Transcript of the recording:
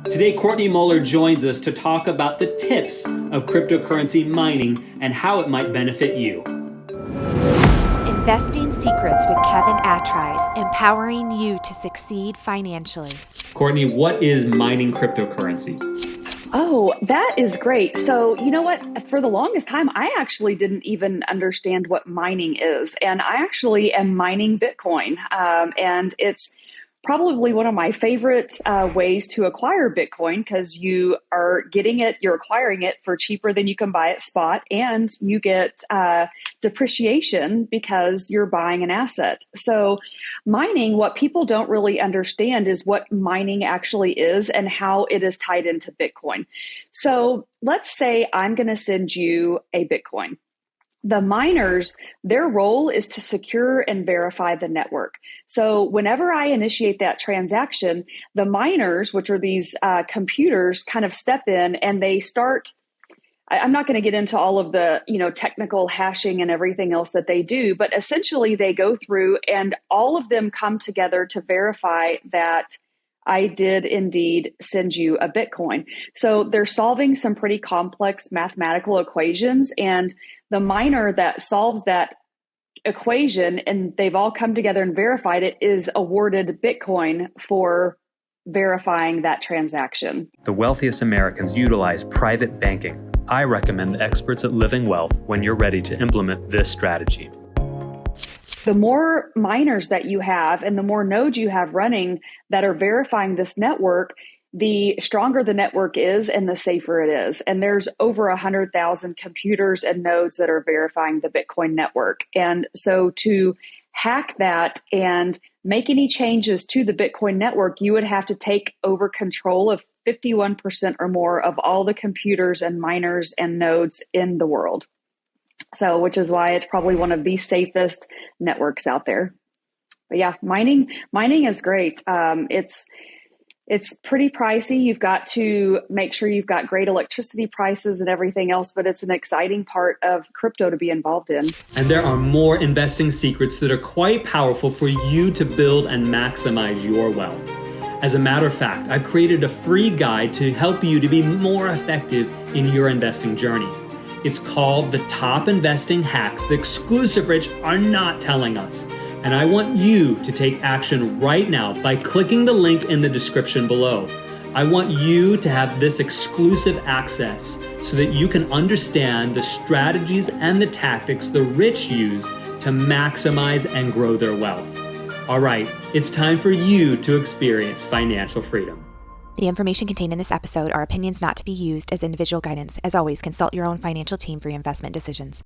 Today, Courtney Muller joins us to talk about the tips of cryptocurrency mining and how it might benefit you. Investing Secrets with Kevin Attride, empowering you to succeed financially. Courtney, what is mining cryptocurrency? Oh, that is great. So, you know what? For the longest time, I actually didn't even understand what mining is. And I actually am mining Bitcoin. And it's probably one of my favorite ways to acquire Bitcoin because you're acquiring it for cheaper than you can buy at spot, and you get depreciation because you're buying an asset. So mining, what people don't really understand is what mining actually is and how it is tied into Bitcoin. So let's say I'm going to send you a Bitcoin. The miners, their role is to secure and verify the network. So whenever I initiate that transaction, the miners, which are these computers, kind of step in and they start. I'm not going to get into all of the technical hashing and everything else that they do, but essentially they go through and all of them come together to verify that I did indeed send you a Bitcoin. So they're solving some pretty complex mathematical equations, and the miner that solves that equation, and they've all come together and verified it, is awarded Bitcoin for verifying that transaction. The wealthiest Americans utilize private banking. I recommend the experts at Living Wealth when you're ready to implement this strategy. The more miners that you have and the more nodes you have running that are verifying this network, the stronger the network is and the safer it is. And there's over 100,000 computers and nodes that are verifying the Bitcoin network. And so to hack that and make any changes to the Bitcoin network, you would have to take over control of 51% or more of all the computers and miners and nodes in the world. So, which is why it's probably one of the safest networks out there. But yeah, mining is great. It's pretty pricey. You've got to make sure you've got great electricity prices and everything else, but it's an exciting part of crypto to be involved in. And there are more investing secrets that are quite powerful for you to build and maximize your wealth. As a matter of fact, I've created a free guide to help you to be more effective in your investing journey. It's called The Top Investing Hacks the exclusive rich are not telling us. And I want you to take action right now by clicking the link in the description below. I want you to have this exclusive access so that you can understand the strategies and the tactics the rich use to maximize and grow their wealth. All right, it's time for you to experience financial freedom. The information contained in this episode are opinions not to be used as individual guidance. As always, consult your own financial team for your investment decisions.